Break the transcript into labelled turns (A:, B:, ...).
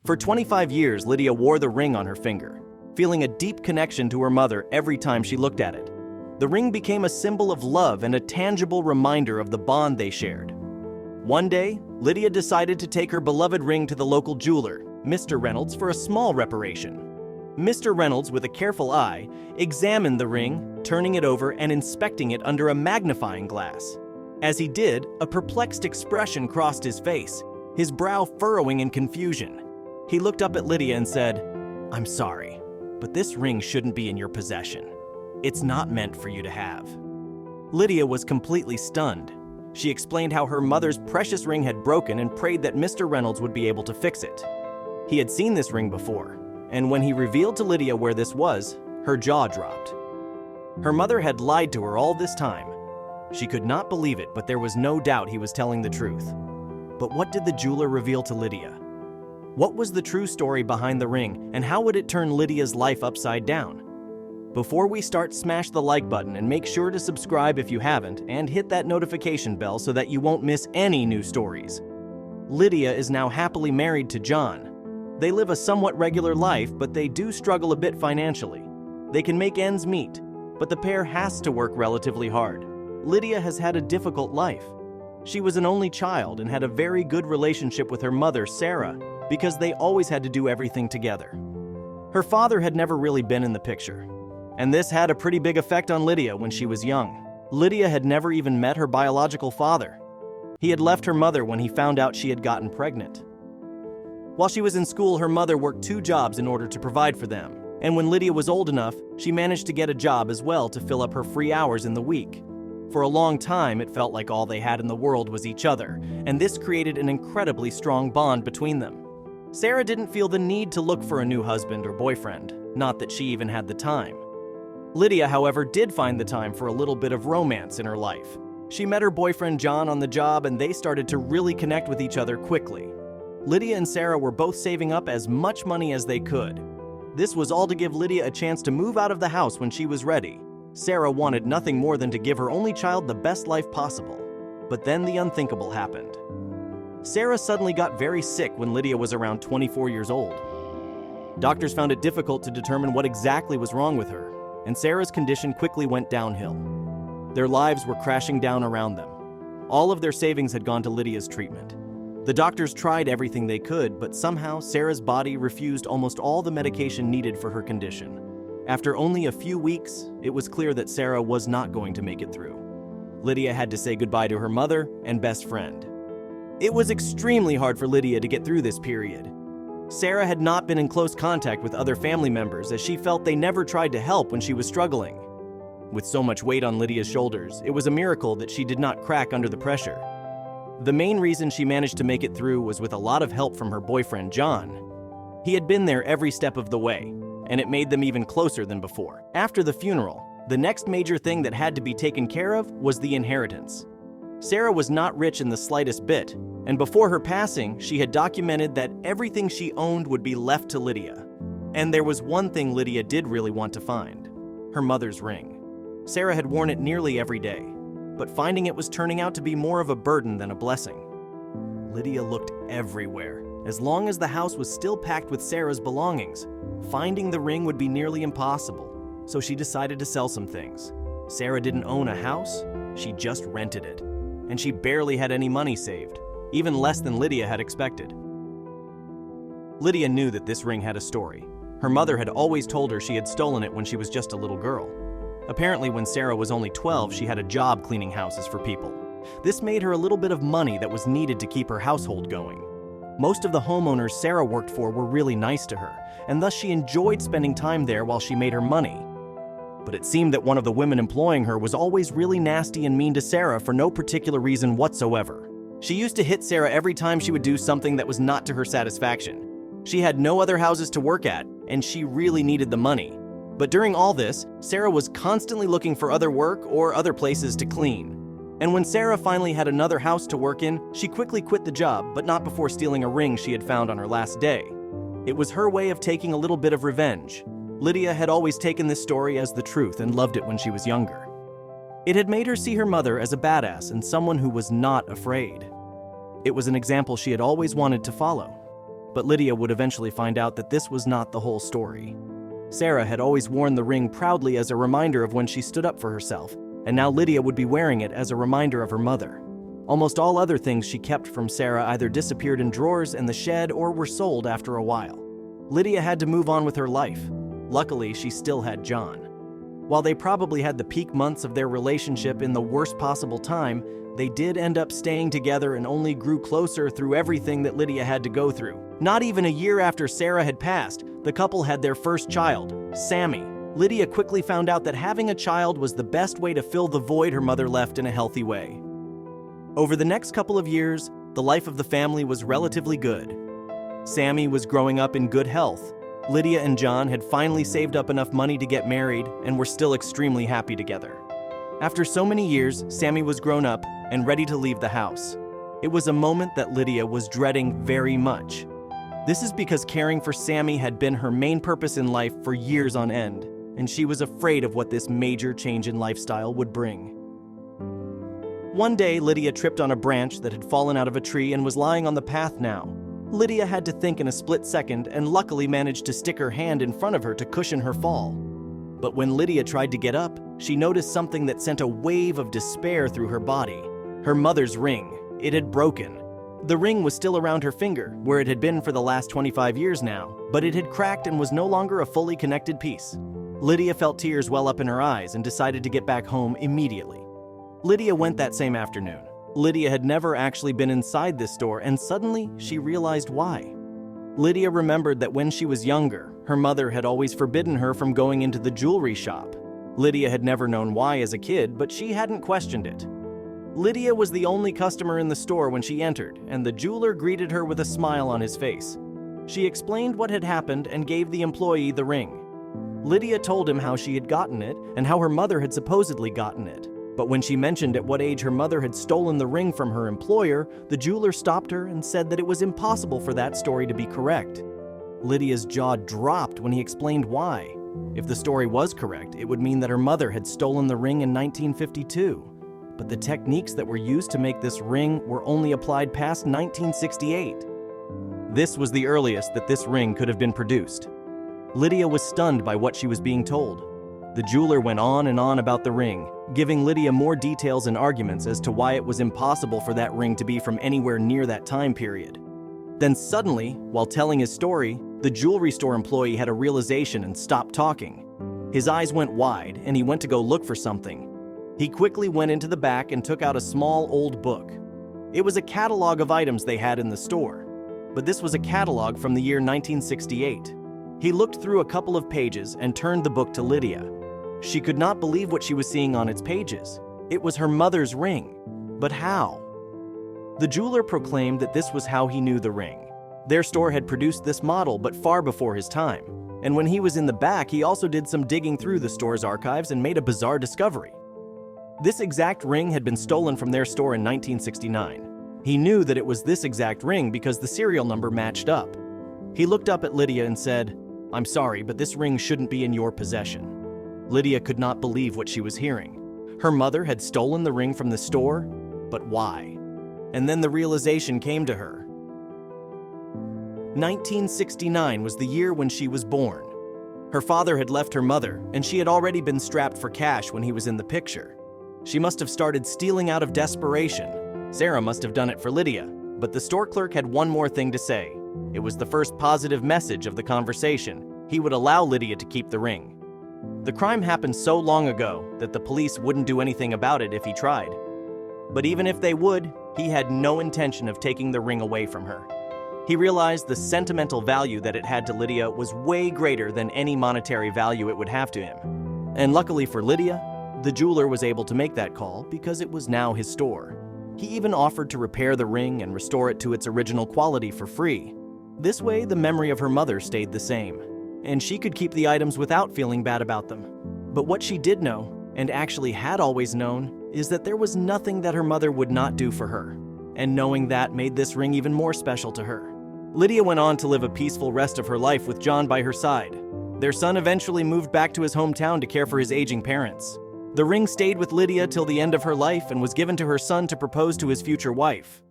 A: For 25 years, Lydia wore the ring on her finger, feeling a deep connection to her mother every time she looked at it. The ring became a symbol of love and a tangible reminder of the bond they shared. One day, Lydia decided to take her beloved ring to the local jeweler, Mr. Reynolds, for a small reparation. Mr. Reynolds, with a careful eye, examined the ring, turning it over and inspecting it under a magnifying glass. As he did, a perplexed expression crossed his face, his brow furrowing in confusion. He looked up at Lydia and said, "I'm sorry, but this ring shouldn't be in your possession. It's not meant for you to have." Lydia was completely stunned. She explained how her mother's precious ring had broken and prayed that Mr. Reynolds would be able to fix it. He had seen this ring before, and when he revealed to Lydia where this was, her jaw dropped. Her mother had lied to her all this time. She could not believe it, but there was no doubt he was telling the truth. But what did the jeweler reveal to Lydia? What was the true story behind the ring, and how would it turn Lydia's life upside down? Before we start, smash the like button and make sure to subscribe if you haven't, and hit that notification bell so that you won't miss any new stories. Lydia is now happily married to John. They live a somewhat regular life, but they do struggle a bit financially. They can make ends meet, but the pair has to work relatively hard. Lydia has had a difficult life. She was an only child and had a very good relationship with her mother, Sarah, because they always had to do everything together. Her father had never really been in the picture, and this had a pretty big effect on Lydia when she was young. Lydia had never even met her biological father. He had left her mother when he found out she had gotten pregnant. While she was in school, her mother worked 2 jobs in order to provide for them, and when Lydia was old enough, she managed to get a job as well to fill up her free hours in the week. For a long time, it felt like all they had in the world was each other, and this created an incredibly strong bond between them. Sarah didn't feel the need to look for a new husband or boyfriend, not that she even had the time. Lydia, however, did find the time for a little bit of romance in her life. She met her boyfriend John on the job, and they started to really connect with each other quickly. Lydia and Sarah were both saving up as much money as they could. This was all to give Lydia a chance to move out of the house when she was ready. Sarah wanted nothing more than to give her only child the best life possible. But then the unthinkable happened. Sarah suddenly got very sick when Lydia was around 24 years old. Doctors found it difficult to determine what exactly was wrong with her, and Sarah's condition quickly went downhill. Their lives were crashing down around them. All of their savings had gone to Lydia's treatment. The doctors tried everything they could, but somehow Sarah's body refused almost all the medication needed for her condition. After only a few weeks, it was clear that Sarah was not going to make it through. Lydia had to say goodbye to her mother and best friend. It was extremely hard for Lydia to get through this period. Sarah had not been in close contact with other family members as she felt they never tried to help when she was struggling. With so much weight on Lydia's shoulders, it was a miracle that she did not crack under the pressure. The main reason she managed to make it through was with a lot of help from her boyfriend, John. He had been there every step of the way, and it made them even closer than before. After the funeral, the next major thing that had to be taken care of was the inheritance. Sarah was not rich in the slightest bit, and before her passing, she had documented that everything she owned would be left to Lydia. And there was one thing Lydia did really want to find: her mother's ring. Sarah had worn it nearly every day, but finding it was turning out to be more of a burden than a blessing. Lydia looked everywhere. As long as the house was still packed with Sarah's belongings, finding the ring would be nearly impossible, so she decided to sell some things. Sarah didn't own a house, she just rented it, and she barely had any money saved, even less than Lydia had expected. Lydia knew that this ring had a story. Her mother had always told her she had stolen it when she was just a little girl. Apparently, when Sarah was only 12, she had a job cleaning houses for people. This made her a little bit of money that was needed to keep her household going. Most of the homeowners Sarah worked for were really nice to her, and thus she enjoyed spending time there while she made her money. But it seemed that one of the women employing her was always really nasty and mean to Sarah for no particular reason whatsoever. She used to hit Sarah every time she would do something that was not to her satisfaction. She had no other houses to work at, and she really needed the money. But during all this, Sarah was constantly looking for other work or other places to clean. And when Sarah finally had another house to work in, she quickly quit the job, but not before stealing a ring she had found on her last day. It was her way of taking a little bit of revenge. Lydia had always taken this story as the truth and loved it when she was younger. It had made her see her mother as a badass and someone who was not afraid. It was an example she had always wanted to follow. But Lydia would eventually find out that this was not the whole story. Sarah had always worn the ring proudly as a reminder of when she stood up for herself, and now Lydia would be wearing it as a reminder of her mother. Almost all other things she kept from Sarah either disappeared in drawers in the shed or were sold after a while. Lydia had to move on with her life. Luckily, she still had John. While they probably had the peak months of their relationship in the worst possible time, they did end up staying together and only grew closer through everything that Lydia had to go through. Not even a year after Sarah had passed, the couple had their first child, Sammy. Lydia quickly found out that having a child was the best way to fill the void her mother left in a healthy way. Over the next couple of years, the life of the family was relatively good. Sammy was growing up in good health. Lydia and John had finally saved up enough money to get married and were still extremely happy together. After so many years, Sammy was grown up and ready to leave the house. It was a moment that Lydia was dreading very much. This is because caring for Sammy had been her main purpose in life for years on end, and she was afraid of what this major change in lifestyle would bring. One day, Lydia tripped on a branch that had fallen out of a tree and was lying on the path now. Lydia had to think in a split second and luckily managed to stick her hand in front of her to cushion her fall. But when Lydia tried to get up, she noticed something that sent a wave of despair through her body. Her mother's ring. It had broken. The ring was still around her finger, where it had been for the last 25 years now, but it had cracked and was no longer a fully connected piece. Lydia felt tears well up in her eyes and decided to get back home immediately. Lydia went that same afternoon. Lydia had never actually been inside this store, and suddenly she realized why. Lydia remembered that when she was younger, her mother had always forbidden her from going into the jewelry shop. Lydia had never known why as a kid, but she hadn't questioned it. Lydia was the only customer in the store when she entered, and the jeweler greeted her with a smile on his face. She explained what had happened and gave the employee the ring. Lydia told him how she had gotten it and how her mother had supposedly gotten it. But when she mentioned at what age her mother had stolen the ring from her employer, the jeweler stopped her and said that it was impossible for that story to be correct. Lydia's jaw dropped when he explained why. If the story was correct, it would mean that her mother had stolen the ring in 1952. But the techniques that were used to make this ring were only applied past 1968. This was the earliest that this ring could have been produced. Lydia was stunned by what she was being told. The jeweler went on and on about the ring, giving Lydia more details and arguments as to why it was impossible for that ring to be from anywhere near that time period. Then suddenly, while telling his story, the jewelry store employee had a realization and stopped talking. His eyes went wide, and he went to go look for something. He quickly went into the back and took out a small old book. It was a catalog of items they had in the store, but this was a catalog from the year 1968. He looked through a couple of pages and turned the book to Lydia. She could not believe what she was seeing on its pages. It was her mother's ring. But how? The jeweler proclaimed that this was how he knew the ring. Their store had produced this model, but far before his time. And when he was in the back, he also did some digging through the store's archives and made a bizarre discovery. This exact ring had been stolen from their store in 1969. He knew that it was this exact ring because the serial number matched up. He looked up at Lydia and said, "I'm sorry, but this ring shouldn't be in your possession." Lydia could not believe what she was hearing. Her mother had stolen the ring from the store, but why? And then the realization came to her. 1969 was the year when she was born. Her father had left her mother, and she had already been strapped for cash when he was in the picture. She must have started stealing out of desperation. Sarah must have done it for Lydia, but the store clerk had one more thing to say. It was the first positive message of the conversation. He would allow Lydia to keep the ring. The crime happened so long ago that the police wouldn't do anything about it if he tried. But even if they would, he had no intention of taking the ring away from her. He realized the sentimental value that it had to Lydia was way greater than any monetary value it would have to him. And luckily for Lydia, the jeweler was able to make that call because it was now his store. He even offered to repair the ring and restore it to its original quality for free. This way, the memory of her mother stayed the same, and she could keep the items without feeling bad about them. But what she did know, and actually had always known, is that there was nothing that her mother would not do for her. And knowing that made this ring even more special to her. Lydia went on to live a peaceful rest of her life with John by her side. Their son eventually moved back to his hometown to care for his aging parents. The ring stayed with Lydia till the end of her life and was given to her son to propose to his future wife.